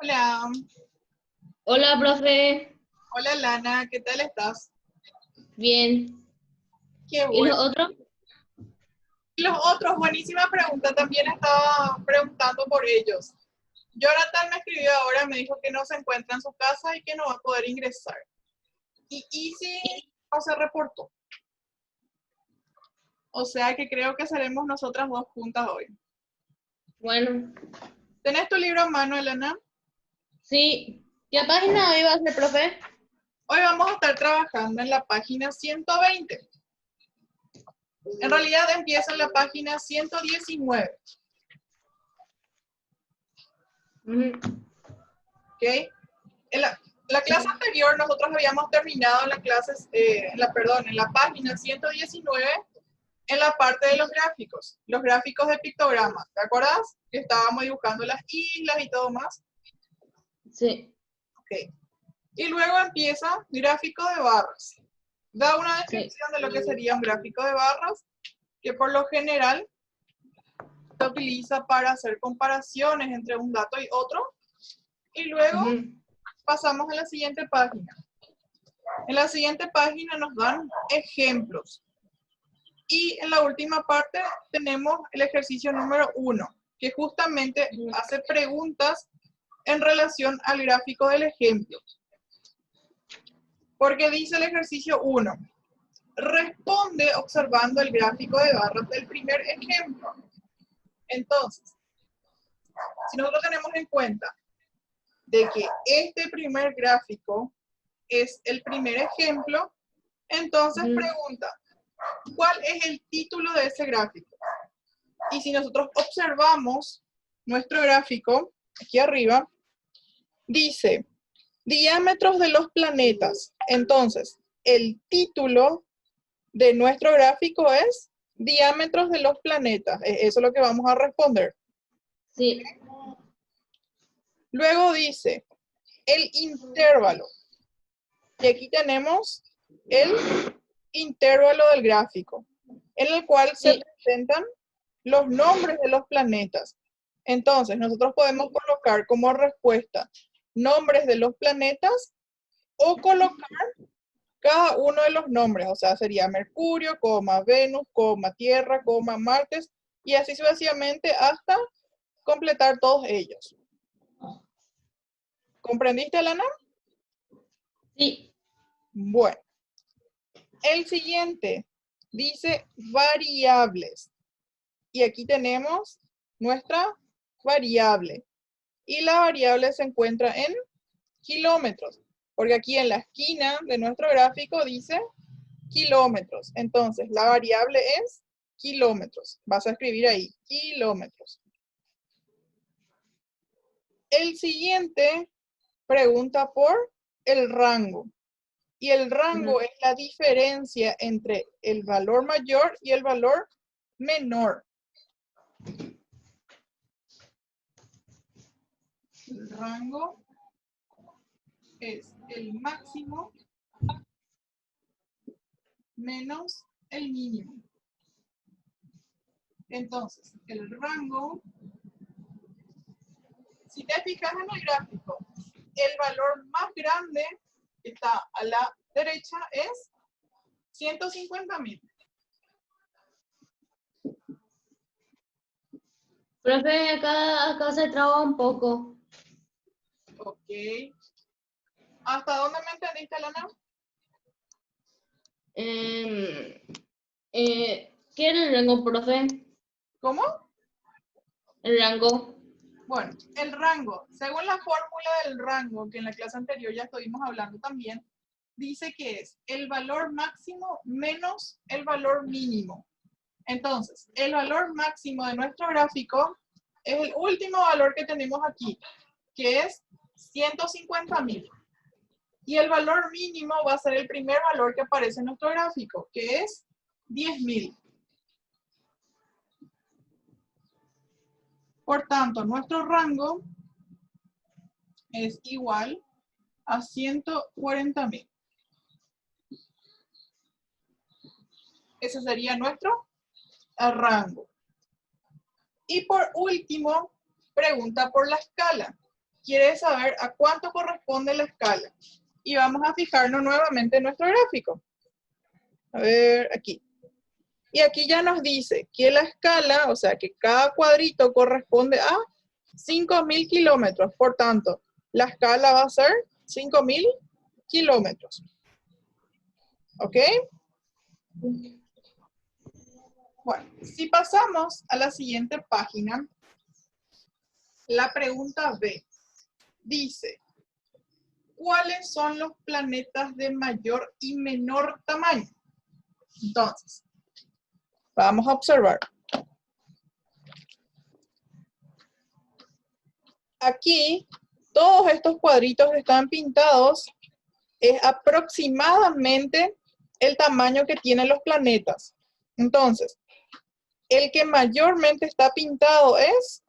Hola, Hola, profe. hola Lana, ¿qué tal estás? Bien. Qué ¿Y bueno. los otros? Y los otros, buenísima pregunta, también estaba preguntando por ellos. Jonathan me escribió ahora, me dijo que no se encuentra en su casa y que no va a poder ingresar. Y Easy no se reportó. O sea que creo que seremos nosotras dos juntas hoy. Bueno, ¿Tenés tu libro a mano, Elena? sí. ¿Qué página hoy va a ser, profe? Hoy vamos a estar trabajando en la página 120. En realidad empieza en la página 119. Ujú. ¿Ok? En la clase anterior nosotros habíamos terminado en la clase, en la página 119, en la parte de los gráficos de pictogramas, ¿te acuerdas? Que estábamos dibujando las islas y todo más. Sí, Ok. Y luego empieza gráfico de barras. Da una sí. descripción de lo que sería un gráfico de barras, que por lo general se utiliza para hacer comparaciones entre un dato y otro. Y luego Ujú. pasamos a la siguiente página. En la siguiente página nos dan ejemplos. Y en la última parte tenemos el ejercicio número 1, que justamente Ujú. hace preguntas en relación al gráfico del ejemplo. Porque dice el ejercicio 1, responde observando el gráfico de barras del primer ejemplo. Entonces, si nosotros tenemos en cuenta de que este primer gráfico es el primer ejemplo, entonces Ujú. pregunta, ¿cuál es el título de ese gráfico? Y si nosotros observamos nuestro gráfico, aquí arriba, dice diámetros de los planetas. Entonces, el título de nuestro gráfico es diámetros de los planetas. Eso es lo que vamos a responder. Sí, Luego dice el intervalo. Y aquí tenemos el intervalo del gráfico, en el cual se sí. presentan los nombres de los planetas. Entonces, nosotros podemos colocar como respuesta nombres de los planetas o colocar cada uno de los nombres, o sea, sería Mercurio, Venus, Tierra, Marte, y así sucesivamente hasta completar todos ellos. ¿Comprendiste, Elena? Sí. Bueno, el siguiente dice variables. Y aquí tenemos nuestra variable. Y la variable se encuentra en kilómetros, porque aquí en la esquina de nuestro gráfico dice kilómetros. Entonces, la variable es kilómetros. Vas a escribir ahí, kilómetros. El siguiente pregunta por el rango. Y el rango Ujú. es la diferencia entre el valor mayor y el valor menor. El rango es el máximo menos el mínimo. Entonces, el rango, si te fijas en el gráfico, el valor más grande que está a la derecha es 150.000. Profe, acá se traba un poco. Ok. ¿Hasta dónde me entendiste, Lana? Em, ¿Qué era el rango, profe? ¿Cómo? El rango. Bueno, el rango, según la fórmula del rango, que en la clase anterior ya estuvimos hablando también, dice que es el valor máximo menos el valor mínimo. Entonces, el valor máximo de nuestro gráfico es el último valor que tenemos aquí, que es 150.000. Y el valor mínimo va a ser el primer valor que aparece en nuestro gráfico, que es 10.000. Por tanto, nuestro rango es igual a 140.000. Ese sería nuestro rango. Y por último, pregunta por la escala. quiere saber a cuánto corresponde la escala. Y vamos a fijarnos nuevamente en nuestro gráfico. A ver, aquí. Y aquí ya nos dice que la escala, o sea, que cada cuadrito corresponde a 5.000 kilómetros. Por tanto, la escala va a ser 5.000 kilómetros. ¿Ok? Bueno, si pasamos a la siguiente página, la pregunta B dice, ¿cuáles son los planetas de mayor y menor tamaño? Entonces, vamos a observar. Aquí, todos estos cuadritos que están pintados es aproximadamente el tamaño que tienen los planetas. Entonces, el que mayormente está pintado es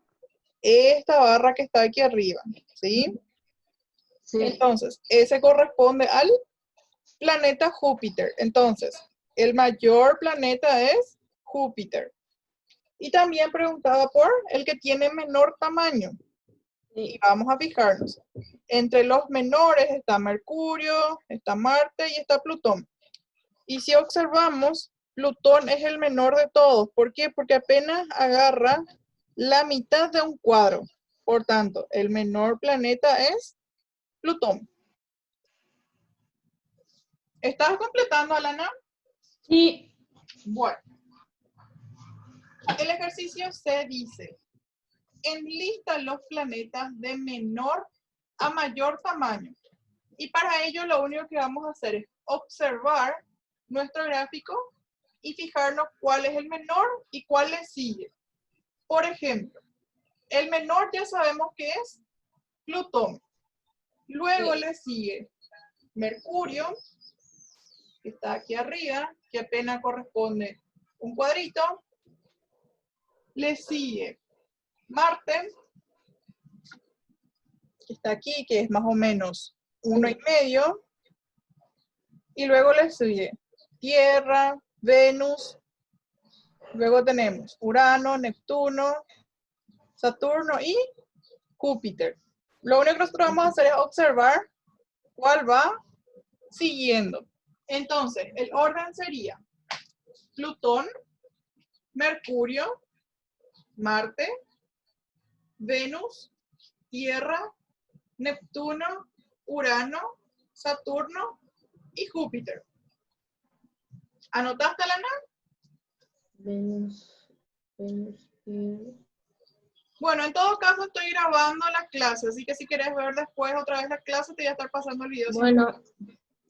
esta barra que está aquí arriba, ¿sí? Sí. Entonces, ese corresponde al planeta Júpiter. Entonces, el mayor planeta es Júpiter. Y también preguntaba por el que tiene menor tamaño. Y vamos a fijarnos. Entre los menores está Mercurio, está Marte y está Plutón. Y si observamos, Plutón es el menor de todos. ¿Por qué? Porque apenas agarra la mitad de un cuadro. Por tanto, el menor planeta es Plutón. ¿Estás completando, Alana? Sí. Bueno. El ejercicio C dice, enlista los planetas de menor a mayor tamaño. Y para ello lo único que vamos a hacer es observar nuestro gráfico y fijarnos cuál es el menor y cuál le sigue. Por ejemplo, el menor ya sabemos que es Plutón. Luego le sigue Mercurio, que está aquí arriba, que apenas corresponde un cuadrito. Le sigue Marte, que está aquí, que es más o menos 1,5. Y luego le sigue Tierra, Venus. Luego tenemos Urano, Neptuno, Saturno y Júpiter. Lo único que nosotros vamos a hacer es observar cuál va siguiendo. Entonces, el orden sería Plutón, Mercurio, Marte, Venus, Tierra, Neptuno, Urano, Saturno y Júpiter. ¿Anotaste, Lana? Venus, Tierra. Bueno, en todo caso estoy grabando la clase, así que si quieres ver después otra vez la clase, te voy a estar pasando el video. Bueno.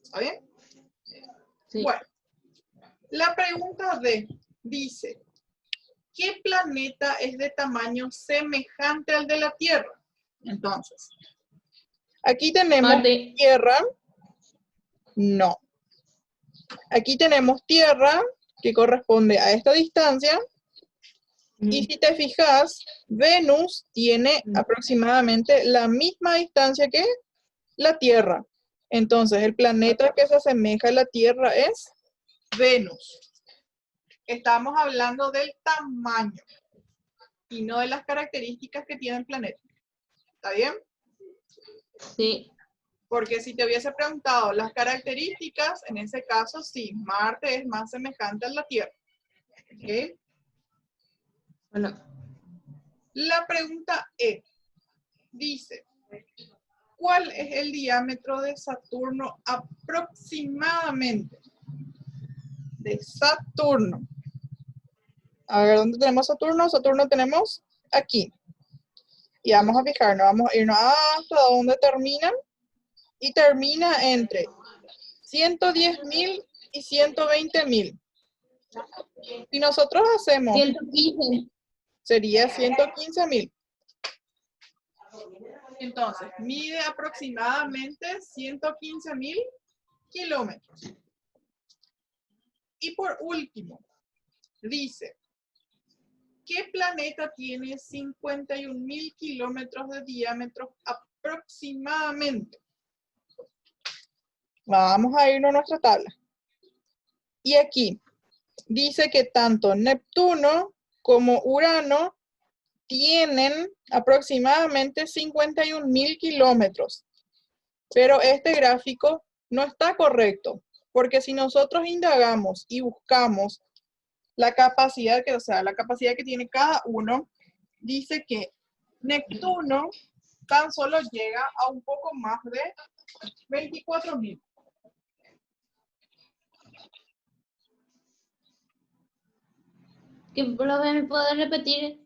¿Está bien? Sí. Bueno, la pregunta D dice, ¿qué planeta es de tamaño semejante al de la Tierra? Entonces, aquí tenemos Marte. Tierra. No. Aquí tenemos Tierra, que corresponde a esta distancia. Y si te fijas, Venus tiene aproximadamente la misma distancia que la Tierra. Entonces, el planeta que se asemeja a la Tierra es Venus. Estamos hablando del tamaño y no de las características que tiene el planeta. ¿Está bien? Sí. Porque si te hubiese preguntado las características, en ese caso sí, Marte es más semejante a la Tierra. ¿Ok? Bueno. La pregunta E dice, ¿cuál es el diámetro de Saturno aproximadamente? De Saturno. A ver, ¿dónde tenemos Saturno? Saturno tenemos aquí. Y vamos a fijarnos, vamos a irnos hasta donde termina. Y termina entre 110.000 y 120.000. Si nosotros hacemos, 115. sería 115.000. Entonces, mide aproximadamente 115.000 kilómetros. Y por último, dice, ¿qué planeta tiene 51.000 kilómetros de diámetro aproximadamente? Vamos a irnos a nuestra tabla. Y aquí dice que tanto Neptuno como Urano tienen aproximadamente 51.000 kilómetros. Pero este gráfico no está correcto, porque si nosotros indagamos y buscamos la capacidad la capacidad que tiene cada uno, dice que Neptuno tan solo llega a un poco más de 24.000. ¿Qué me puede repetir?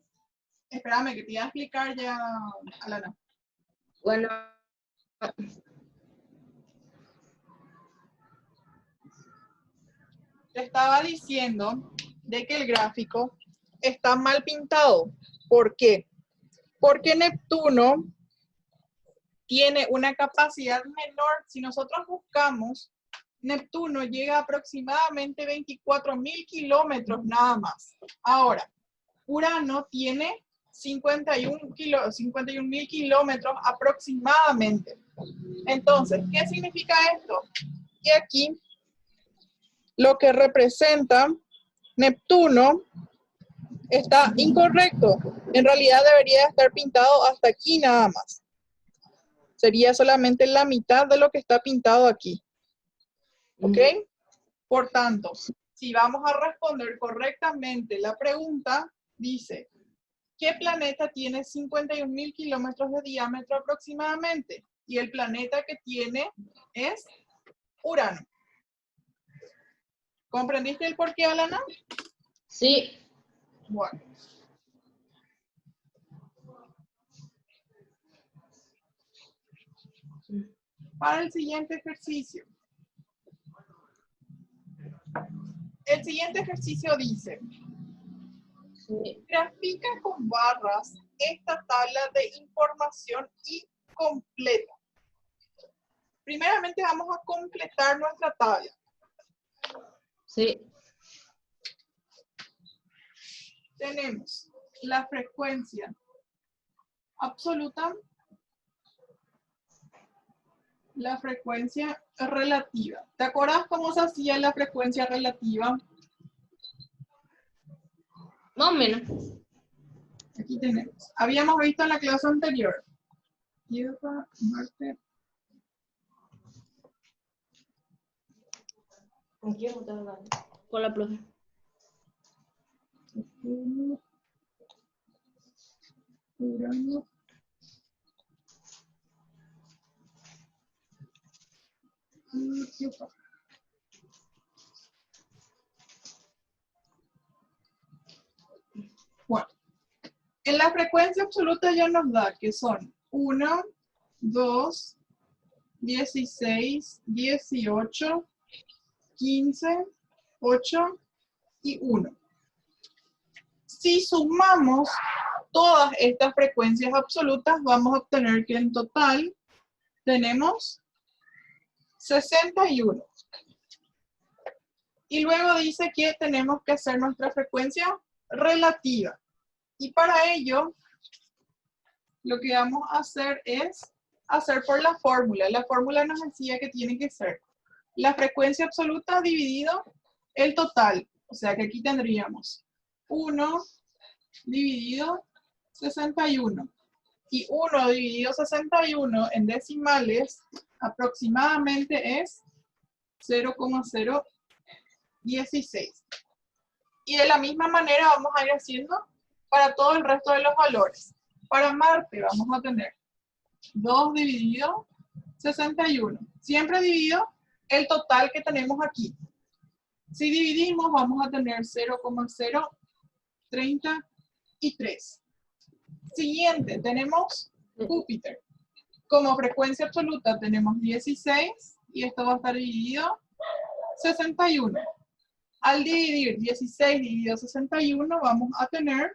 Espérame, que te iba a explicar ya, Alana. Bueno, Te estaba diciendo de que el gráfico está mal pintado. ¿Por qué? Porque Neptuno tiene una capacidad menor. Si nosotros buscamos, Neptuno llega a aproximadamente 24.000 kilómetros nada más. Ahora, Urano tiene 51.000 kilómetros aproximadamente. Entonces, ¿qué significa esto? Que aquí lo que representa Neptuno está incorrecto. En realidad debería estar pintado hasta aquí nada más. Sería solamente la mitad de lo que está pintado aquí. ¿Ok? Por tanto, si vamos a responder correctamente la pregunta, dice, ¿qué planeta tiene 51.000 kilómetros de diámetro aproximadamente? Y el planeta que tiene es Urano. ¿Comprendiste el porqué, Alana? sí. Bueno. Para el siguiente ejercicio. El siguiente ejercicio dice, Sí. grafica con barras esta tabla de información y completa. Primeramente vamos a completar nuestra tabla. Sí. Tenemos la frecuencia absoluta, la frecuencia relativa. ¿Te acuerdas cómo se hacía la frecuencia relativa? Más o menos. Aquí tenemos. Habíamos visto en la clase anterior. Tierra, Marte. ¿Con quién estás hablando? Con la profe. Urano. Bueno, en la frecuencia absoluta ya nos da que son 1, 2, 16, 18, 15, 8 y 1. Si sumamos todas estas frecuencias absolutas, vamos a obtener que en total tenemos 61. Y luego dice que tenemos que hacer nuestra frecuencia relativa. Y para ello, lo que vamos a hacer es hacer por la fórmula. La fórmula nos decía que tiene que ser la frecuencia absoluta dividido el total. O sea que aquí tendríamos 1 dividido 61. Y 1 dividido 61 en decimales aproximadamente es 0,016. Y de la misma manera vamos a ir haciendo para todo el resto de los valores. Para Marte vamos a tener 2 dividido 61. Siempre dividido el total que tenemos aquí. Si dividimos vamos a tener 0,033. Siguiente, tenemos Júpiter. Como frecuencia absoluta tenemos 16 y esto va a estar dividido 61. Al dividir 16 dividido 61 vamos a tener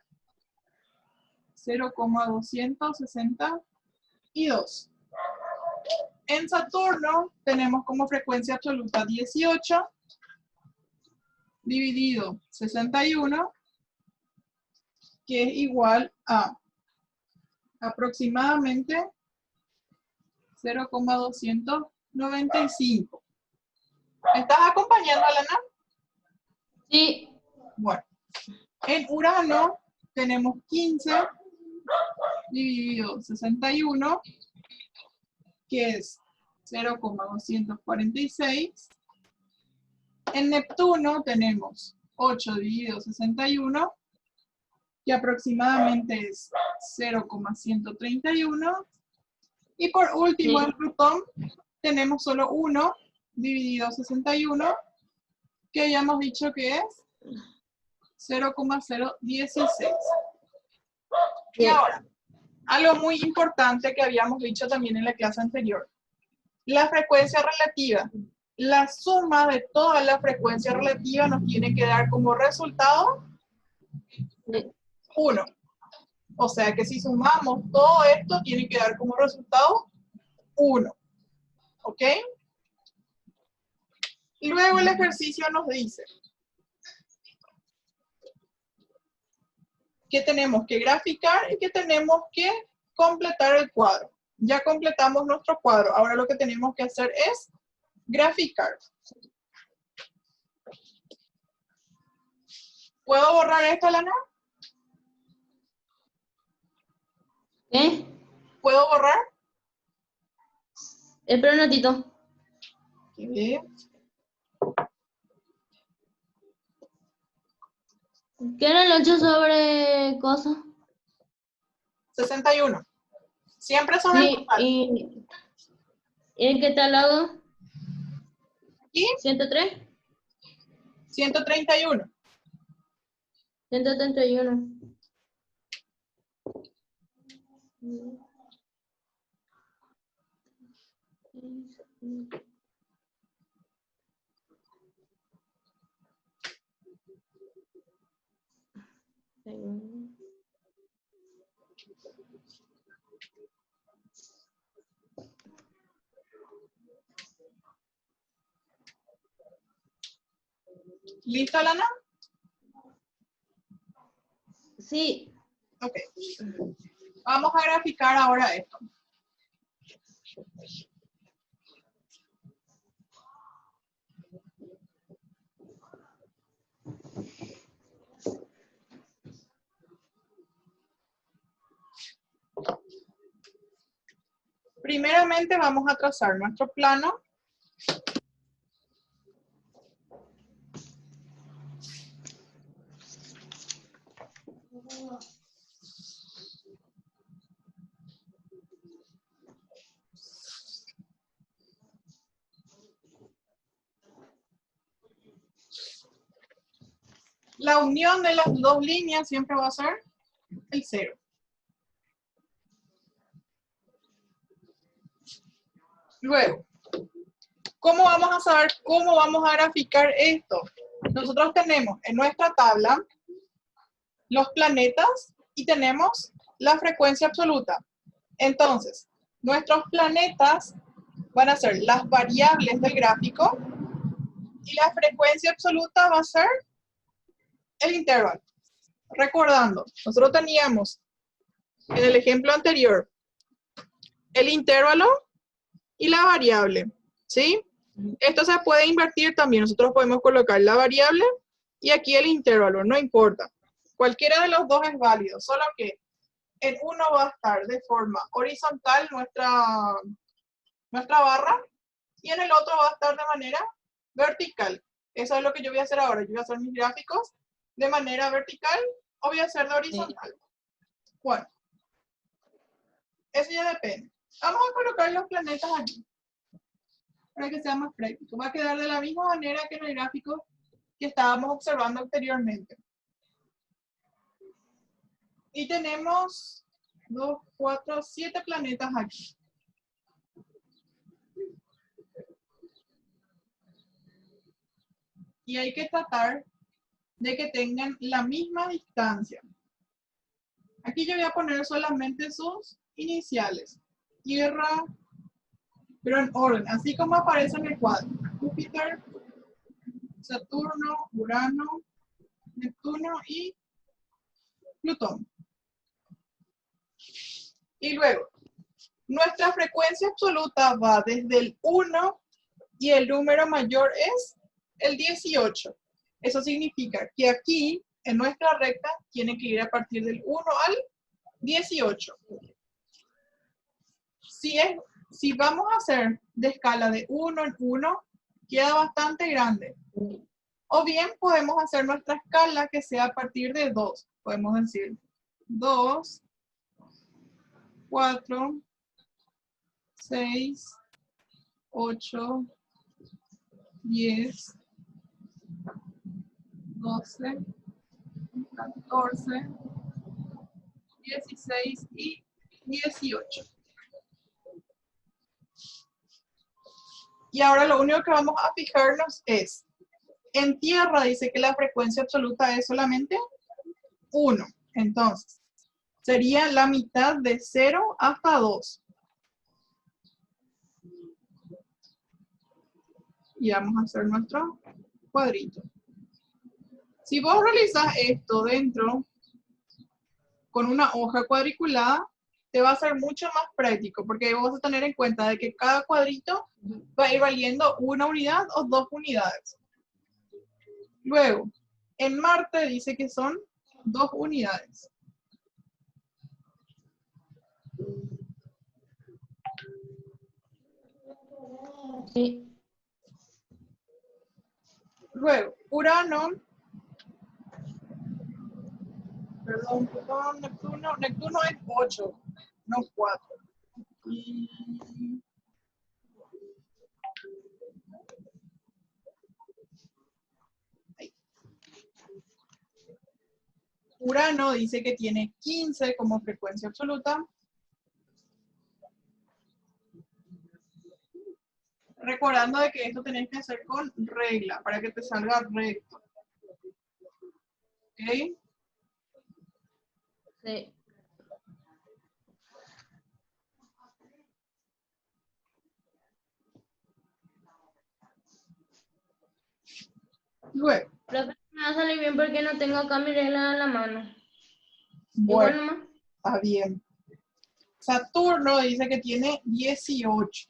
0,262. En Saturno tenemos como frecuencia absoluta 18 dividido 61, que es igual a aproximadamente 0,295. ¿Me estás acompañando, Alana? Sí. Bueno, en Urano tenemos 15 dividido 61, que es 0,246. En Neptuno tenemos 8 dividido 61, que aproximadamente es 0,131. Y por último, Sí. en Plutón tenemos solo 1 dividido 61, que hayamos dicho que es 0,016. Y ahora, algo muy importante que habíamos dicho también en la clase anterior. La frecuencia relativa. La suma de toda la frecuencia relativa nos tiene que dar como resultado 1. O sea que si sumamos todo esto, tiene que dar como resultado 1. ¿Ok? Luego el ejercicio nos dice que tenemos que graficar y que tenemos que completar el cuadro. Ya completamos nuestro cuadro. Ahora lo que tenemos que hacer es graficar. ¿Puedo borrar esto, Lana? ¿Qué? ¿Puedo borrar? Espera un ratito. ¿Qué? ¿Qué era el 8 sobre cosas? 61. Siempre sobre el Sí, total. ¿y en qué tal lado? Aquí, 103, 131. 131. ¿Listo, Lana? Sí. Ok. Vamos a graficar ahora esto. Primeramente vamos a trazar nuestro plano. La unión de las dos líneas siempre va a ser el 0. Luego, ¿cómo vamos a saber cómo vamos a graficar esto? Nosotros tenemos en nuestra tabla los planetas y tenemos la frecuencia absoluta. Entonces, nuestros planetas van a ser las variables del gráfico y la frecuencia absoluta va a ser el intervalo. Recordando, nosotros teníamos en el ejemplo anterior el intervalo y la variable, ¿sí? Esto se puede invertir también. Nosotros podemos colocar la variable y aquí el intervalo, no importa. Cualquiera de los dos es válido, solo que en uno va a estar de forma horizontal nuestra barra y en el otro va a estar de manera vertical. Eso es lo que yo voy a hacer ahora. Yo voy a hacer mis gráficos de manera vertical o voy a hacer de horizontal. Bueno, eso ya depende. Vamos a colocar los planetas aquí para que sea más práctico. Va a quedar de la misma manera que en el gráfico que estábamos observando anteriormente. Y tenemos 2, 4, 7 planetas aquí. Y hay que tratar de que tengan la misma distancia. Aquí yo voy a poner solamente sus iniciales. Tierra, pero en orden, así como aparece en el cuadro. Júpiter, Saturno, Urano, Neptuno y Plutón. Y luego, nuestra frecuencia absoluta va desde el 1 y el número mayor es el 18. Eso significa que aquí, en nuestra recta, tiene que ir a partir del 1 al 18. Si vamos a hacer de escala de 1 en 1, queda bastante grande. O bien podemos hacer nuestra escala que sea a partir de 2. Podemos decir 2, 4, 6, 8, 10, 12, 14, 16 y 18. Y ahora lo único que vamos a fijarnos es, en tierra dice que la frecuencia absoluta es solamente 1. Entonces, sería la mitad de 0 hasta 2. Y vamos a hacer nuestro cuadrito. Si vos realizas esto dentro con una hoja cuadriculada, te va a ser mucho más práctico, porque vos vas a tener en cuenta de que cada cuadrito va a ir valiendo 1 unidad o 2 unidades. Luego, en Marte dice que son 2 unidades. Sí. Luego, Urano, perdón, Plutón, Neptuno es 8, no 4. Y Urano dice que tiene 15 como frecuencia absoluta. Recordando de que esto tenés que hacer con regla para que te salga recto. ¿Ok? Sí. Luego, Profe, me va a salir bien porque no tengo acá mi regla en la mano. Igual bueno, nomás. está bien. Saturno dice que tiene 18.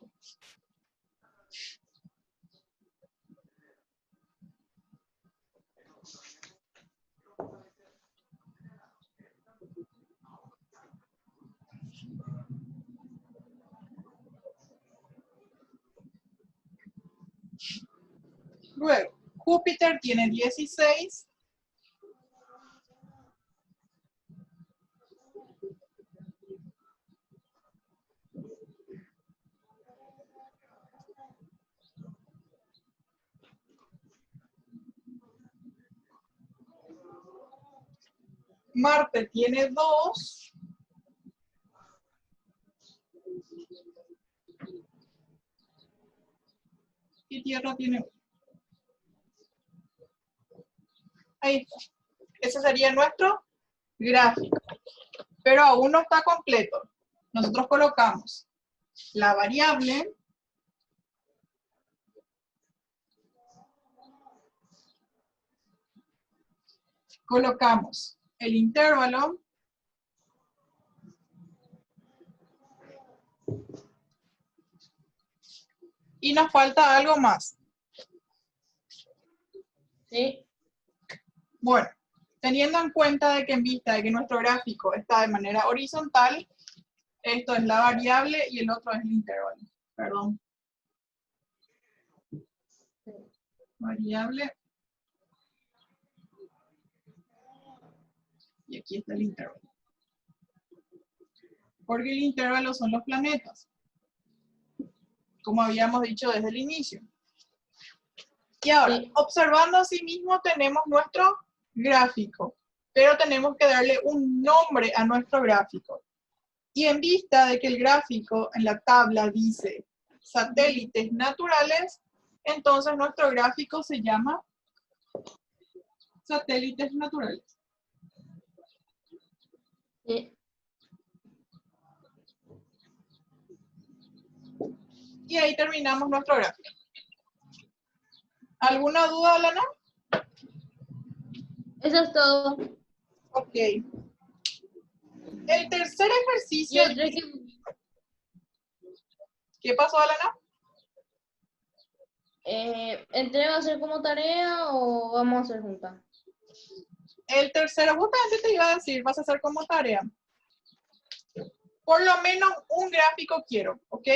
Luego, Júpiter tiene 16. Marte tiene 2. Y Tierra tiene 1. Ahí está. Ese sería nuestro gráfico. Pero aún no está completo. Nosotros colocamos la variable, colocamos el intervalo, y nos falta algo más. Sí. Bueno, teniendo en cuenta de que en vista de que nuestro gráfico está de manera horizontal, esto es la variable y el otro es el intervalo. Perdón. Variable. Y aquí está el intervalo. Porque el intervalo son los planetas, como habíamos dicho desde el inicio. Y ahora, Sí. observando así mismo, tenemos nuestro gráfico, pero tenemos que darle un nombre a nuestro gráfico. Y en vista de que el gráfico en la tabla dice satélites naturales, entonces nuestro gráfico se llama satélites naturales. Sí. Y ahí terminamos nuestro gráfico. ¿Alguna duda, Lana? Eso es todo. Ok. El tercer Y ejercicio. el tres ¿Qué pasó, Alana? ¿Entrega va a ser como tarea o vamos a hacer juntas? El tercero, justamente te iba a decir, vas a hacer como tarea. Por lo menos un gráfico quiero, ¿ok?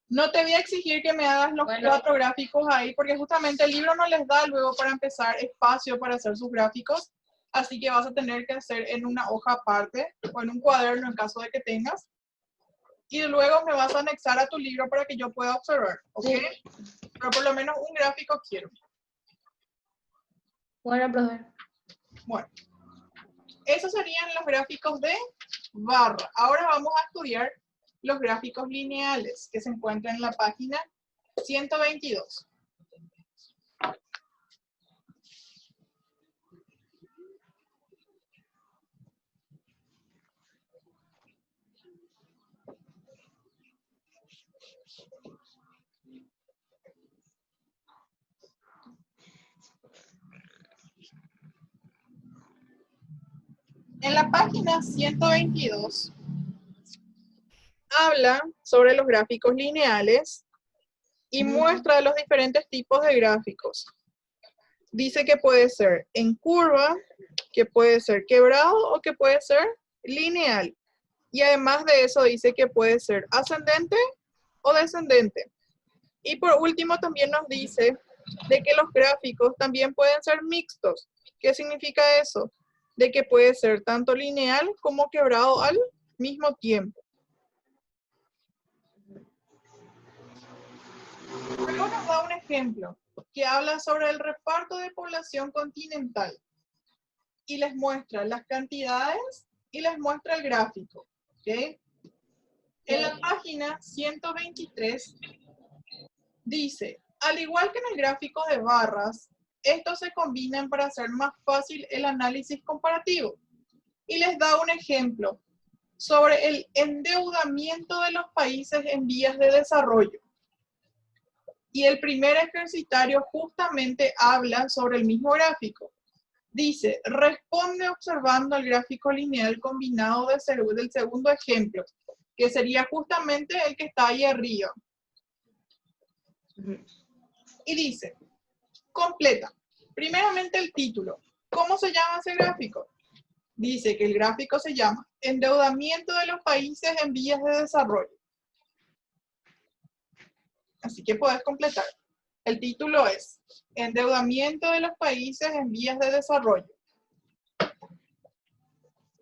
No te voy a exigir que me hagas los 4 gráficos ahí, porque justamente el libro no les da luego para empezar espacio para hacer sus gráficos, así que vas a tener que hacer en una hoja aparte o en un cuaderno en caso de que tengas. Y luego me vas a anexar a tu libro para que yo pueda observar, ¿ok? Sí. Pero por lo menos un gráfico quiero. Bueno, profe. Bueno, esos serían los gráficos de barra. Ahora vamos a estudiar los gráficos lineales que se encuentran en la página 122. En la página 122 habla sobre los gráficos lineales y muestra los diferentes tipos de gráficos. Dice que puede ser en curva, que puede ser quebrado o que puede ser lineal. Y además de eso dice que puede ser ascendente o descendente. Y por último también nos dice de que los gráficos también pueden ser mixtos. ¿Qué significa eso? De que puede ser tanto lineal como quebrado al mismo tiempo. Luego nos da un ejemplo que habla sobre el reparto de población continental y les muestra las cantidades y les muestra el gráfico. ¿Okay? En la página 123 dice, al igual que en el gráfico de barras, estos se combinan para hacer más fácil el análisis comparativo. Y les da un ejemplo sobre el endeudamiento de los países en vías de desarrollo. Y el primer ejercitario justamente habla sobre el mismo gráfico. Dice, responde observando el gráfico lineal combinado del segundo ejemplo, que sería justamente el que está ahí arriba. Y dice, completa. Primeramente el título. ¿Cómo se llama ese gráfico? Dice que el gráfico se llama Endeudamiento de los países en vías de desarrollo. Así que puedes completar. El título es Endeudamiento de los países en vías de desarrollo.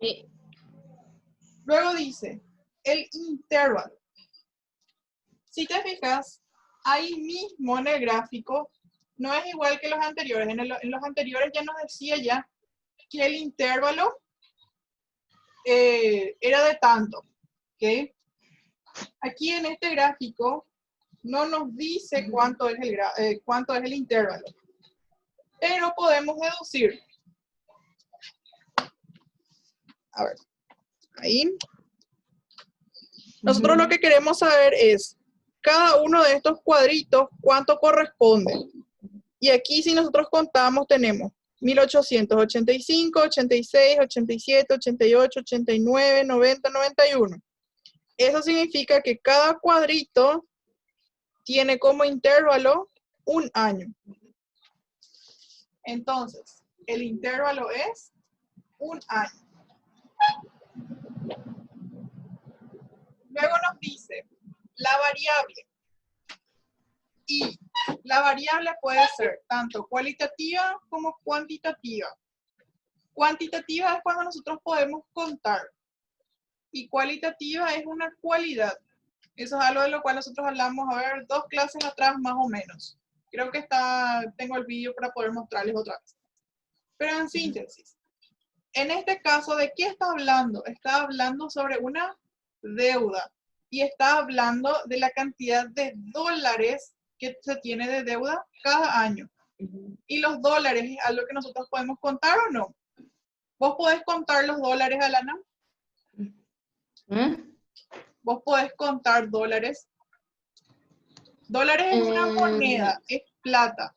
Sí. Luego dice, el intervalo. Si te fijas, ahí mismo en el gráfico, no es igual que los anteriores. En los anteriores ya nos decía ya que el intervalo era de tanto. ¿Okay? Aquí en este gráfico no nos dice cuánto es el intervalo. Pero podemos deducir. A ver, ahí. Nosotros lo que queremos saber es cada uno de estos cuadritos, cuánto corresponde. Y aquí si nosotros contamos tenemos 1885, 86, 87, 88, 89, 90, 91. Eso significa que cada cuadrito tiene como intervalo un año. Entonces, el intervalo es un año. Luego nos dice la variable. Y la variable puede ser tanto cualitativa como cuantitativa. Cuantitativa es cuando nosotros podemos contar. Y cualitativa es una cualidad. Eso es algo de lo cual nosotros hablamos, a ver, 2 clases atrás más o menos. Creo que tengo el vídeo para poder mostrarles otra vez. Pero en síntesis, en este caso, ¿de qué está hablando? Está hablando sobre una deuda. Y está hablando de la cantidad de dólares que se tiene de deuda cada año. Y los dólares es algo que nosotros podemos contar o no. ¿Vos podés contar los dólares, Alana? ¿Vos podés contar dólares? Dólares es una moneda, es plata.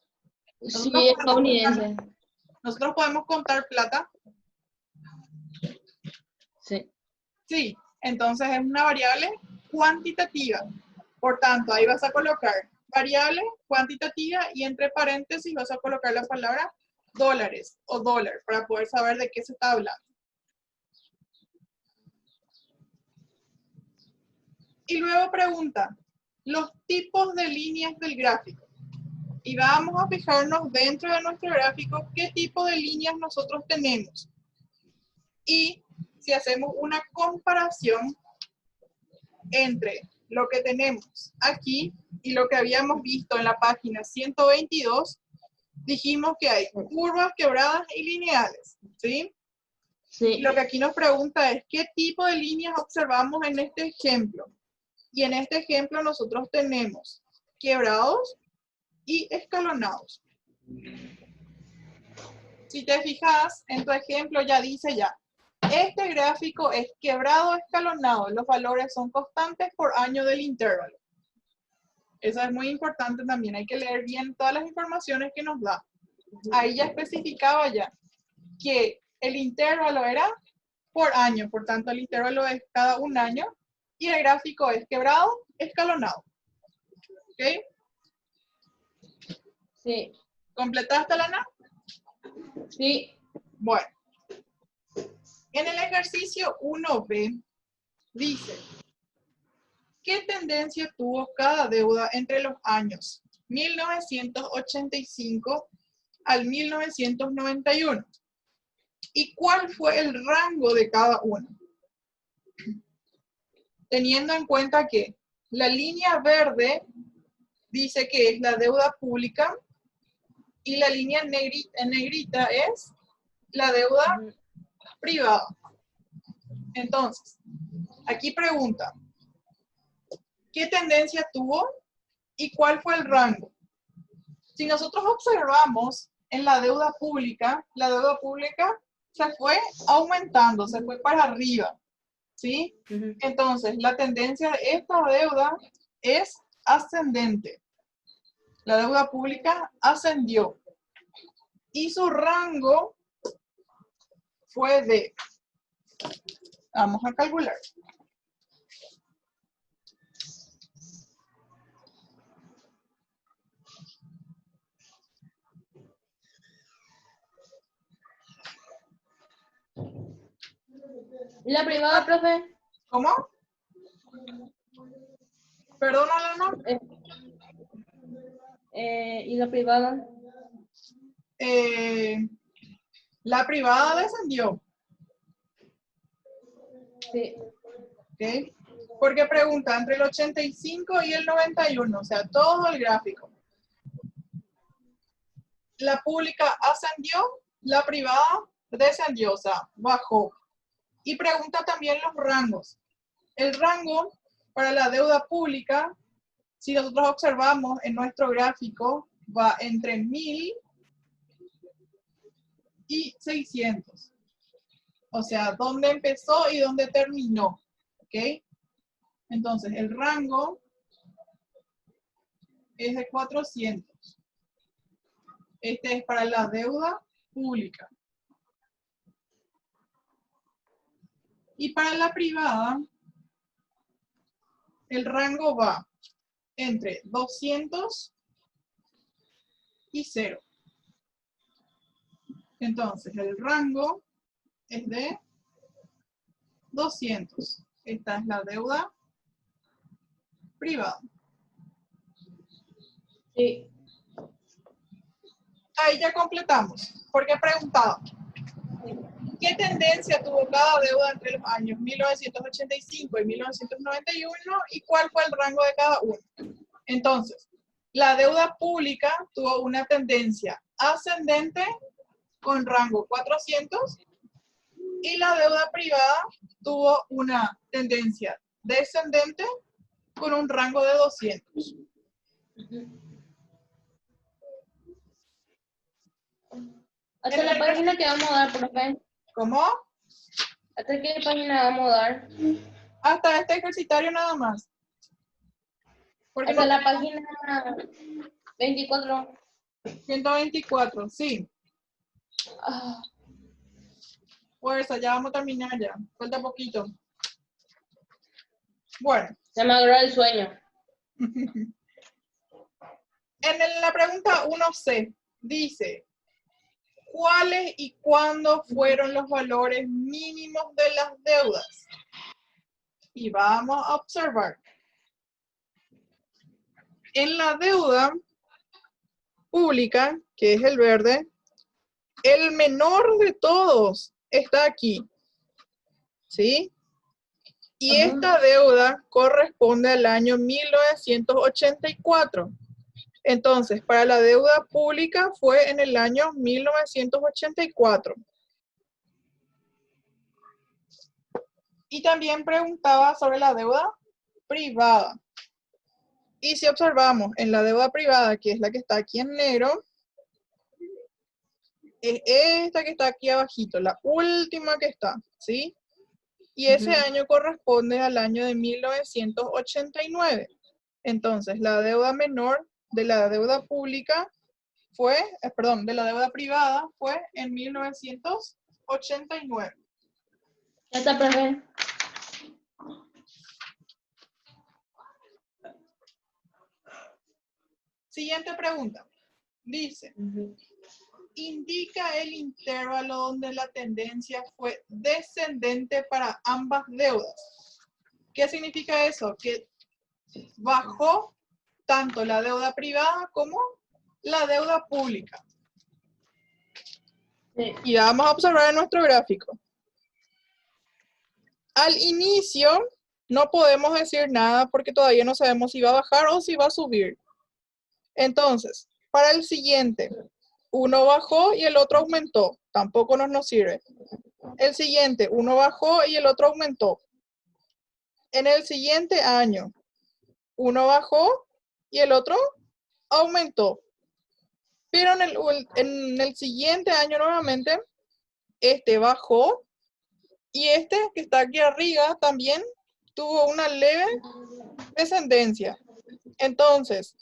Sí, es estadounidense. ¿Nosotros podemos contar plata? Sí. Sí, entonces es una variable cuantitativa. Por tanto, ahí vas a colocar variable cuantitativa y entre paréntesis vas a colocar la palabra dólares o dólar para poder saber de qué se está hablando. Y luego pregunta, los tipos de líneas del gráfico. Y vamos a fijarnos dentro de nuestro gráfico qué tipo de líneas nosotros tenemos. Y si hacemos una comparación entre lo que tenemos aquí y lo que habíamos visto en la página 122, dijimos que hay curvas, quebradas y lineales, ¿sí? Sí. Y lo que aquí nos pregunta es, ¿qué tipo de líneas observamos en este ejemplo? Y en este ejemplo nosotros tenemos quebrados y escalonados. Si te fijas, en tu ejemplo ya dice ya, este gráfico es quebrado o escalonado. Los valores son constantes por año del intervalo. Eso es muy importante también. Hay que leer bien todas las informaciones que nos da. Ahí ya especificaba ya que el intervalo era por año. Por tanto, el intervalo es cada un año. Y el gráfico es quebrado, escalonado. ¿Ok? Sí. ¿Completaste, Lana? Sí. Bueno. En el ejercicio 1B dice, ¿qué tendencia tuvo cada deuda entre los años 1985 al 1991? ¿Y cuál fue el rango de cada uno? Teniendo en cuenta que la línea verde dice que es la deuda pública y la línea en negrita es la deuda privada. Entonces, aquí pregunta, ¿qué tendencia tuvo y cuál fue el rango? Si nosotros observamos en la deuda pública se fue aumentando, se fue para arriba, ¿sí? Entonces, la tendencia de esta deuda es ascendente. La deuda pública ascendió y su rango fue de, vamos a calcular, ¿Y la privada, profe? ¿cómo? Perdona, Lana. ¿Y la privada? La privada descendió. Sí. ¿Ok? Porque pregunta entre el 85 y el 91, o sea, todo el gráfico. La pública ascendió, la privada descendió, o sea, bajó. Y pregunta también los rangos. El rango para la deuda pública, si nosotros observamos en nuestro gráfico, va entre 1000 y 600. O sea, dónde empezó y dónde terminó. ¿Ok? Entonces, el rango es de 400. Este es para la deuda pública. Y para la privada, el rango va entre 200 y 0. Entonces, el rango es de 200. Esta es la deuda privada. Sí. Ahí ya completamos, porque he preguntado, ¿qué tendencia tuvo cada deuda entre los años 1985 y 1991 y cuál fue el rango de cada uno? Entonces, la deuda pública tuvo una tendencia ascendente con rango 400 y la deuda privada tuvo una tendencia descendente con un rango de 200. ¿Hasta la página que vamos a dar, profe? ¿Cómo? ¿Hasta qué página vamos a dar? Hasta este ejercitario nada más. Porque Hasta no la tenemos página 24. 124, sí. Ah, Fuerza, ya vamos a terminar ya. Falta poquito. Bueno. se me agarró el sueño. En la pregunta 1C dice, ¿cuáles y cuándo fueron los valores mínimos de las deudas? Y vamos a observar. En la deuda pública, que es el verde, el menor de todos está aquí, ¿sí? Y Ajá. esta deuda corresponde al año 1984. Entonces, para la deuda pública fue en el año 1984. Y también preguntaba sobre la deuda privada. Y si observamos en la deuda privada, que es la que está aquí en negro, es esta que está aquí abajito, la última que está, ¿sí? Y ese año corresponde al año de 1989. Entonces, la deuda menor de la deuda pública fue, perdón, de la deuda privada fue en 1989. Ya está, profe. Siguiente pregunta. Dice, indica el intervalo donde la tendencia fue descendente para ambas deudas. ¿Qué significa eso? Que bajó tanto la deuda privada como la deuda pública. Sí. Y vamos a observar en nuestro gráfico. Al inicio no podemos decir nada porque todavía no sabemos si va a bajar o si va a subir. Entonces, para el siguiente, uno bajó y el otro aumentó. Tampoco nos sirve. El siguiente, uno bajó y el otro aumentó. En el siguiente año, uno bajó y el otro aumentó. Pero en el siguiente año nuevamente, este bajó y este que está aquí arriba también tuvo una leve descendencia. Entonces,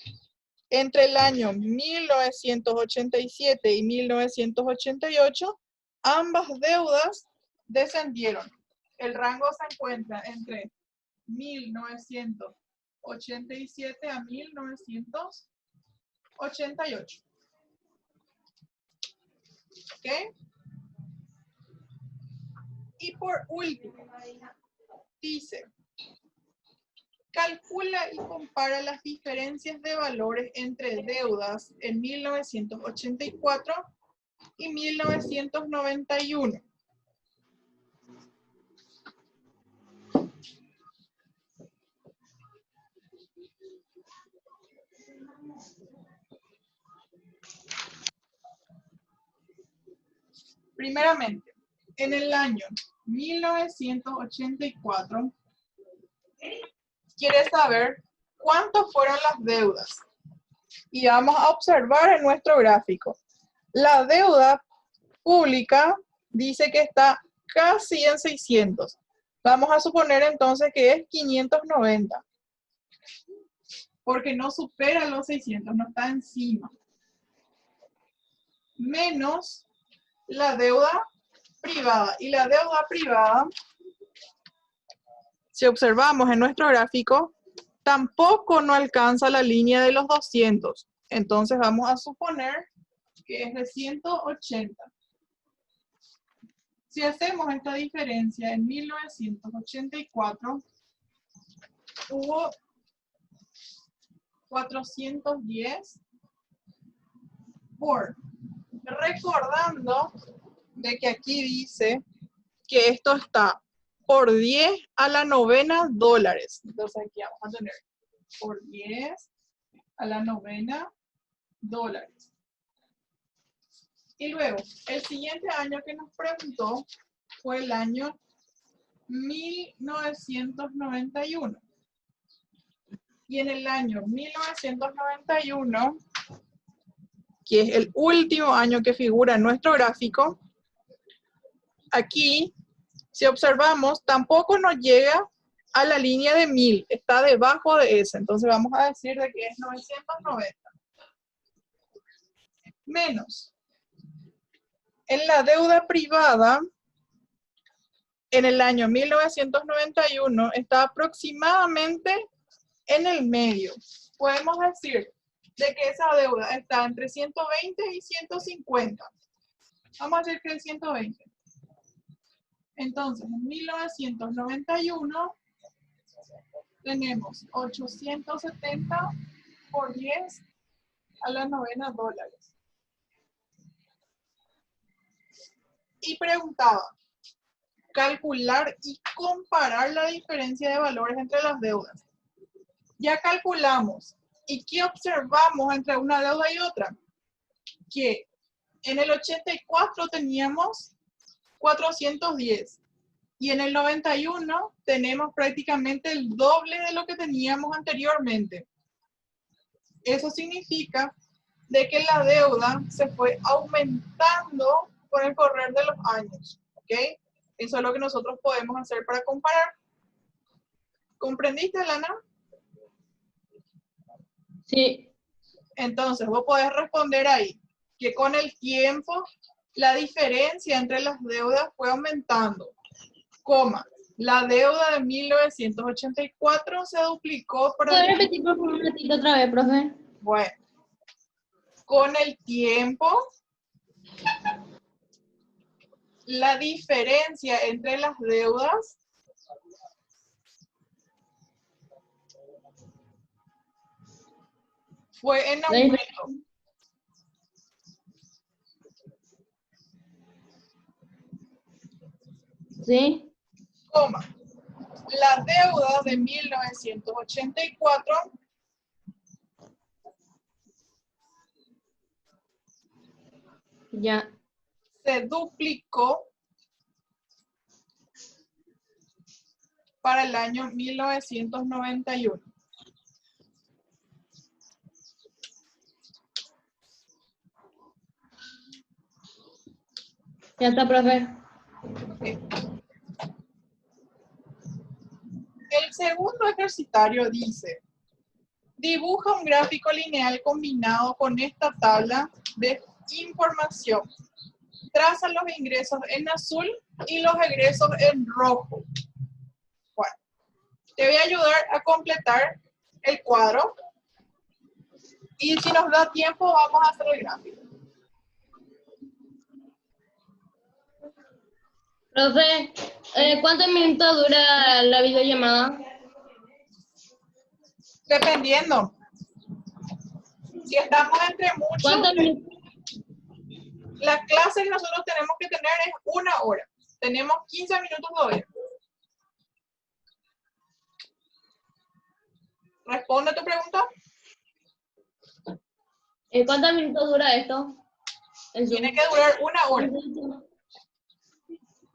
entre el año 1987 y 1988, ambas deudas descendieron. El rango se encuentra entre 1987 a 1988. ¿Ok? Y por último, dice, calcula y compara las diferencias de valores entre deudas en 1984 y 1991. Primeramente, en el año 1984, quiere saber cuánto fueron las deudas. Y vamos a observar en nuestro gráfico. La deuda pública dice que está casi en 600. Vamos a suponer entonces que es 590. Porque no supera los 600, no está encima. Menos la deuda privada. Y la deuda privada, si observamos en nuestro gráfico, tampoco no alcanza la línea de los 200. Entonces vamos a suponer que es de 180. Si hacemos esta diferencia en 1984, hubo 410 por. Recordando de que aquí dice que esto está por 10 a la novena dólares. Entonces aquí vamos a tener por 10 a la novena dólares. Y luego, el siguiente año que nos preguntó fue el año 1991. Y en el año 1991, que es el último año que figura en nuestro gráfico, aquí, si observamos, tampoco nos llega a la línea de 1000, está debajo de esa. Entonces vamos a decir de que es 990. Menos. En la deuda privada, en el año 1991, está aproximadamente en el medio. Podemos decir de que esa deuda está entre 120 y 150. Vamos a decir que es 120. Entonces, en 1991 tenemos 870 por 10 a la novena dólares. Y preguntaba, calcular y comparar la diferencia de valores entre las deudas. Ya calculamos. ¿Y qué observamos entre una deuda y otra? Que en el 84 teníamos 410 y en el 91 tenemos prácticamente el doble de lo que teníamos anteriormente. Eso significa de que la deuda se fue aumentando con el correr de los años, ¿ok? Eso es lo que nosotros podemos hacer para comparar. ¿Comprendiste, Lana? Sí. Entonces, vos podés responder ahí que con el tiempo la diferencia entre las deudas fue aumentando, coma, la deuda de 1984 se duplicó para... ¿Puedo repetir por favor un ratito otra vez, profe? Bueno, con el tiempo, la diferencia entre las deudas fue en aumento. Sí. Coma, la deuda de 1984 Ya. se duplicó para el año 1991. Ya está, profe. Okay. El segundo ejercitario dice, dibuja un gráfico lineal combinado con esta tabla de información. Traza los ingresos en azul y los egresos en rojo. Bueno, te voy a ayudar a completar el cuadro. Y si nos da tiempo, vamos a hacer el gráfico. Profe, ¿cuántos minutos dura la videollamada? Dependiendo. Si estamos entre muchos, ¿Cuántos minutos? la clase que nosotros tenemos que tener es 1 hora. Tenemos 15 minutos todavía. ¿Responde tu pregunta? ¿Cuántos minutos dura esto? Tiene que durar 1 hora.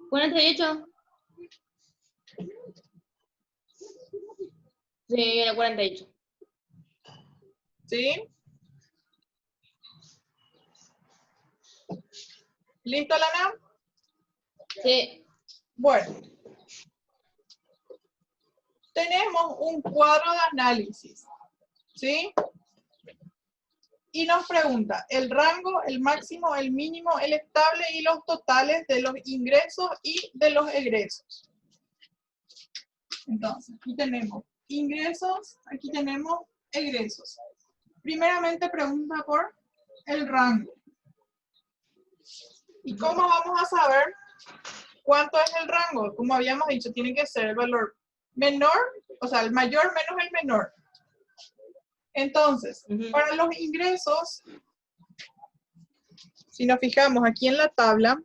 48. Sí, era 48. ¿Sí? ¿Listo, Lana? Sí. Bueno. Tenemos un cuadro de análisis. ¿Sí? Y nos pregunta el rango, el máximo, el mínimo, el estable y los totales de los ingresos y de los egresos. Entonces, aquí tenemos ingresos, aquí tenemos egresos. Primeramente pregunta por el rango. ¿Y cómo vamos a saber cuánto es el rango? Como habíamos dicho, tiene que ser el valor menor, o sea, el mayor menos el menor. Entonces, para los ingresos, si nos fijamos aquí en la tabla,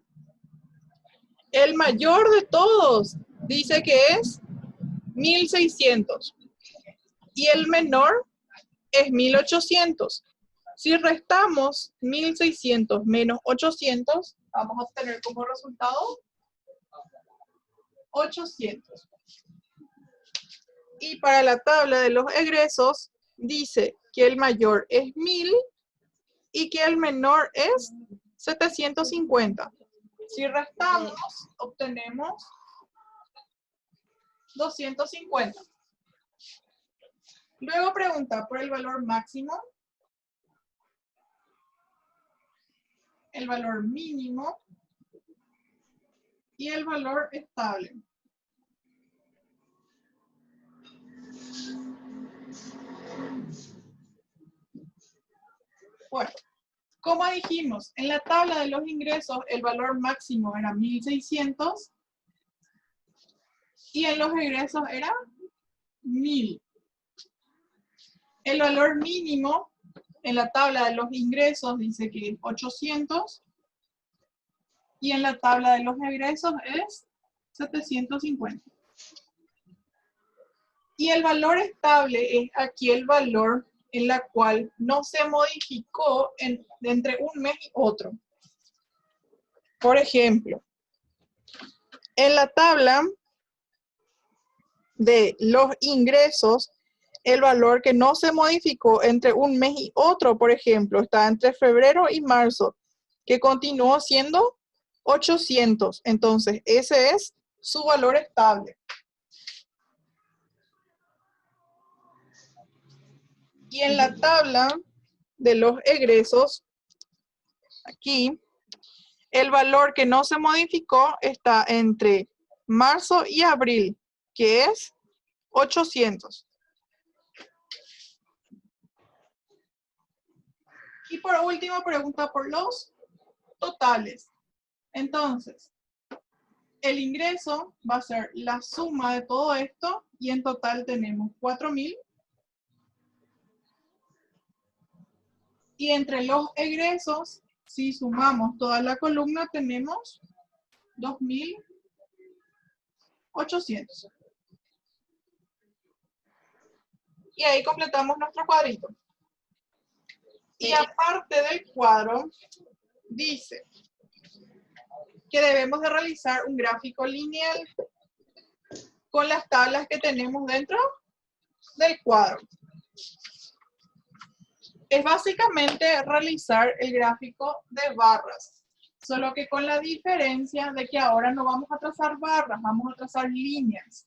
el mayor de todos dice que es 1.600 y el menor es 1.800. Si restamos 1.600 menos 800, vamos a obtener como resultado 800. Y para la tabla de los egresos, dice que el mayor es 1.000 y que el menor es 750. Si restamos, obtenemos 250. Luego pregunta por el valor máximo, el valor mínimo y el valor estable. Bueno, como dijimos, en la tabla de los ingresos el valor máximo era 1.600 y en los egresos era 1.000. El valor mínimo en la tabla de los ingresos dice que es 800 y en la tabla de los egresos es 750. Y el valor estable es aquí el valor en la cual no se modificó entre un mes y otro. Por ejemplo, en la tabla de los ingresos, el valor que no se modificó entre un mes y otro, por ejemplo, está entre febrero y marzo, que continuó siendo 800. Entonces, ese es su valor estable. Y en la tabla de los egresos, aquí, el valor que no se modificó está entre marzo y abril, que es 800. Y por último, pregunta por los totales. Entonces, el ingreso va a ser la suma de todo esto y en total tenemos 4.000. Y entre los egresos, si sumamos toda la columna, tenemos 2.800. Y ahí completamos nuestro cuadrito. Y aparte del cuadro, dice que debemos de realizar un gráfico lineal con las tablas que tenemos dentro del cuadro. Es básicamente realizar el gráfico de barras, solo que con la diferencia de que ahora no vamos a trazar barras, vamos a trazar líneas.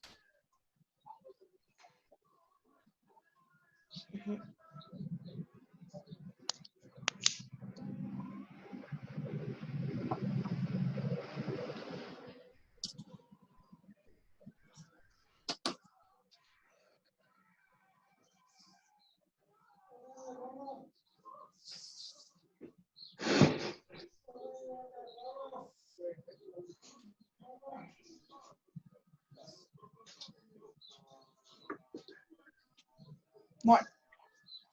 Bueno,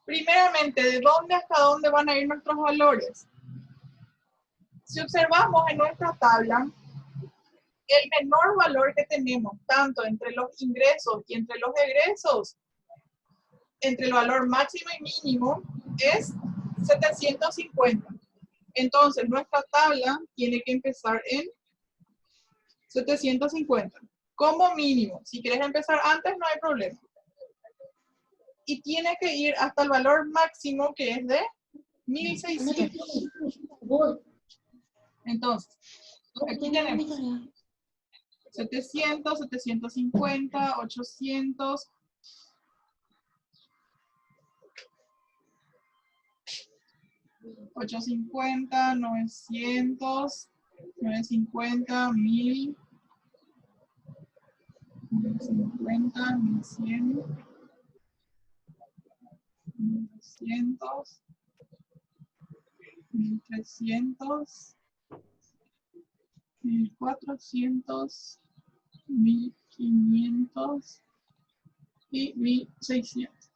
primeramente, ¿de dónde hasta dónde van a ir nuestros valores? Si observamos en nuestra tabla, el menor valor que tenemos, tanto entre los ingresos y entre los egresos, entre el valor máximo y mínimo, es 750. Entonces, nuestra tabla tiene que empezar en 750. Como mínimo. Si quieres empezar antes, no hay problema. Y tiene que ir hasta el valor máximo, que es de 1.600. Entonces, aquí tenemos 700, 750, 800, 850, 900, 950, 1000, 1050, 1100, 1200, 1300, 1400, 1500 y 1600.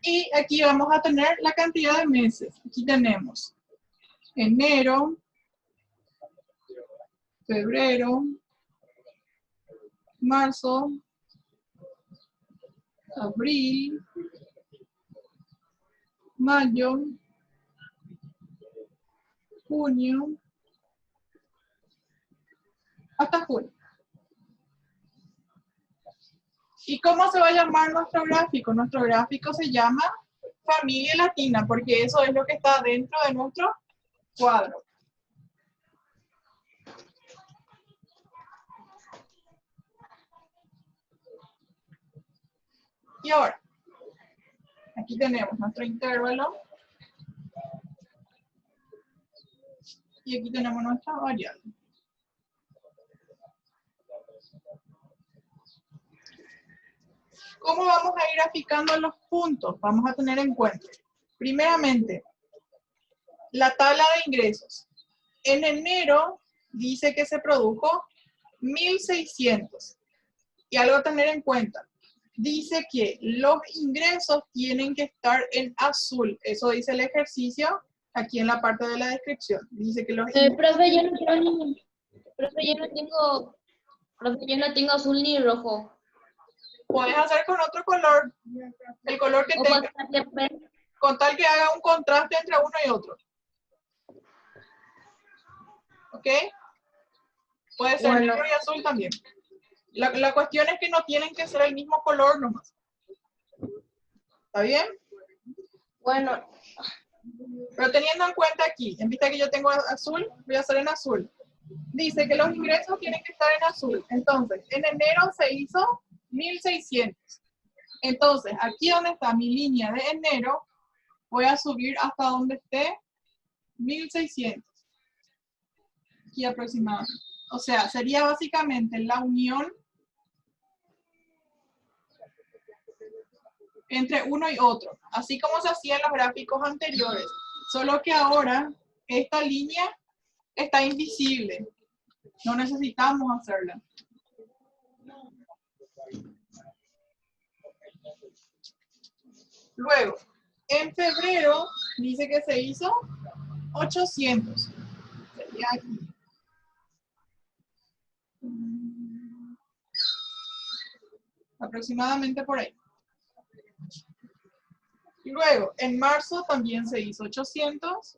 Y aquí vamos a tener la cantidad de meses. Aquí tenemos enero, febrero, marzo, abril, mayo, junio, hasta julio. ¿Y cómo se va a llamar nuestro gráfico? Nuestro gráfico se llama familia latina, porque eso es lo que está dentro de nuestro cuadro. Y ahora, aquí tenemos nuestro intervalo. Y aquí tenemos nuestra variable. ¿Cómo vamos a ir graficando los puntos? Vamos a tener en cuenta, primeramente, la tabla de ingresos. En enero dice que se produjo 1.600. Y algo a tener en cuenta. Dice que los ingresos tienen que estar en azul. Eso dice el ejercicio aquí en la parte de la descripción. Dice que los ingresos... Profe, yo no quiero profe, yo no tengo azul ni rojo. Puedes hacer con otro color, el color que O tengas, pasarle con tal que haga un contraste entre uno y otro. ¿Ok? Puede ser Bueno. negro y azul también. La cuestión es que no tienen que ser el mismo color nomás. ¿Está bien? Bueno, Pero teniendo en cuenta aquí, en vista que yo tengo azul, voy a hacer en azul. Dice que los ingresos tienen que estar en azul. Entonces, en enero se hizo 1.600. Entonces, aquí donde está mi línea de enero, voy a subir hasta donde esté 1.600. Aquí aproximadamente. O sea, sería básicamente la unión entre uno y otro, así como se hacía en los gráficos anteriores, solo que ahora esta línea está invisible, no necesitamos hacerla. Luego, en febrero dice que se hizo 800, sería aquí. Aproximadamente por ahí. Luego, en marzo también se hizo 800.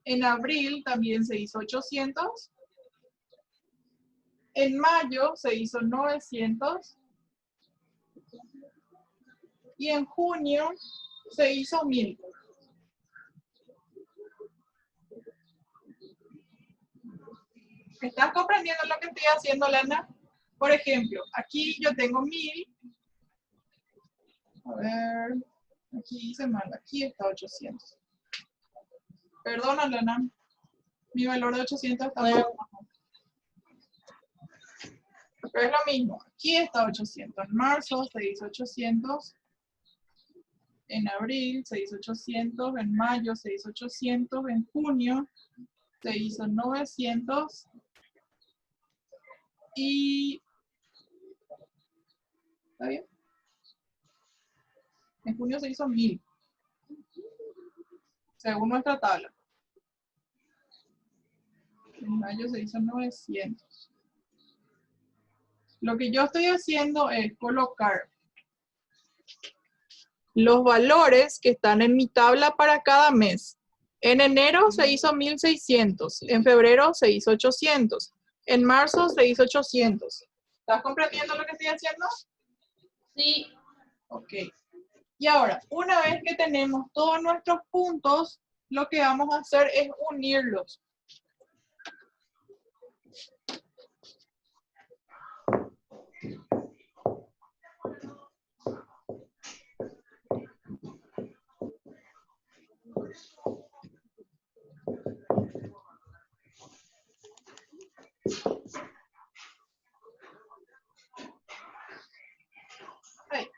En abril también se hizo 800. En mayo se hizo 900. Y en junio se hizo 1.000. ¿Estás comprendiendo lo que estoy haciendo, Lana? Por ejemplo, aquí yo tengo 1.000. A ver, aquí hice mal, aquí está 800. Perdona, Lana. Mi valor de 800 está bueno. más bajo. Pero es lo mismo. Aquí está 800. En marzo se hizo 800. En abril se hizo 800. En mayo se hizo 800. En junio se hizo 900. Y... ¿está bien? En junio se hizo 1.000. Según nuestra tabla. En mayo se hizo 900. Lo que yo estoy haciendo es colocar los valores que están en mi tabla para cada mes. En enero se hizo 1.600. En febrero se hizo 800. En marzo se hizo 800. ¿Estás comprendiendo lo que estoy haciendo? Sí. Ok. Y ahora, una vez que tenemos todos nuestros puntos, lo que vamos a hacer es unirlos. Ahí.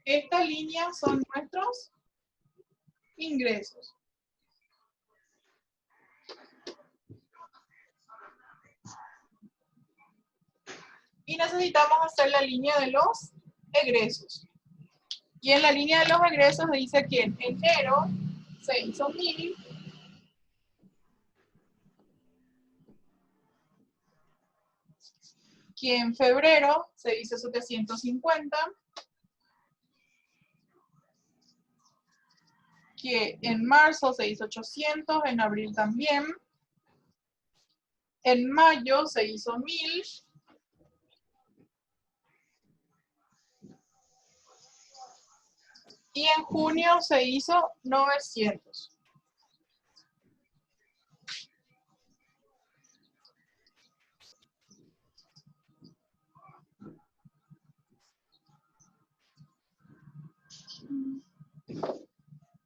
Esta línea son nuestros ingresos. Y necesitamos hacer la línea de los egresos. Y en la línea de los egresos dice que en enero se hizo 1.000. Que en febrero se hizo 750. Que en marzo se hizo 800, en abril también. En mayo se hizo 1.000. Y en junio se hizo 900.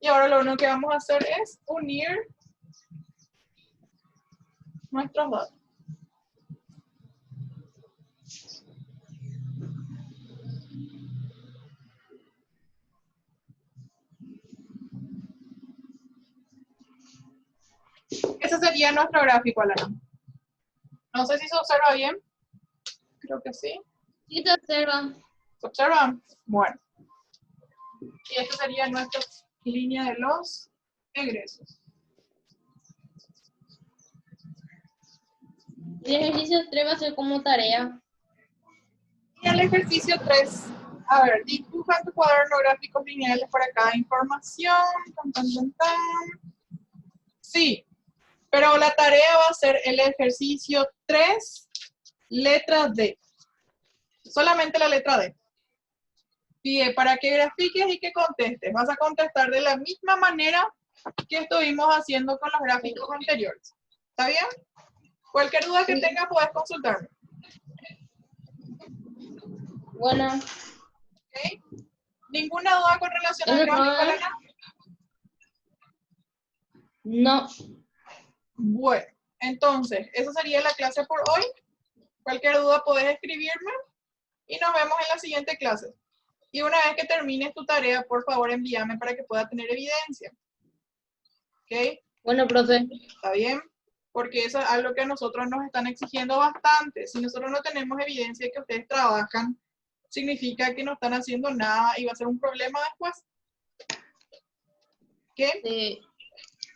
Y ahora lo único que vamos a hacer es unir nuestros datos. Ese sería nuestro gráfico, Alana. No sé si se observa bien. Creo que sí. Sí, se observa. ¿Se observan? Bueno. Y esta sería nuestra línea de los egresos. El ejercicio 3 va a ser como tarea. Y el ejercicio 3. A ver, dibuja en tu cuaderno gráficos lineales para cada información. Tan, tan, tan, tan. Sí, pero la tarea va a ser el ejercicio 3, letra D. Solamente la letra D. Pide para que grafiques y que contestes. Vas a contestar de la misma manera que estuvimos haciendo con los gráficos anteriores. ¿Está bien? Cualquier duda que tengas, puedes consultarme. Bueno, ¿Okay? ¿Ninguna duda con relación al gráfico, Elena? no. Bueno, entonces, esa sería la clase por hoy. Cualquier duda puedes escribirme y nos vemos en la siguiente clase. Y una vez que termines tu tarea, por favor, envíame para que pueda tener evidencia. ¿Ok? Bueno, profe. ¿Está bien? Porque eso es algo que a nosotros nos están exigiendo bastante. Si nosotros no tenemos evidencia de que ustedes trabajan, significa que no están haciendo nada y va a ser un problema después. ¿Ok? Sí.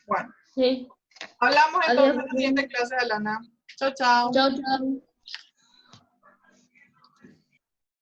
Bueno. Sí. Hablamos entonces Adiós. en la siguiente clase, Alana. Chao, chao. Chao, chao.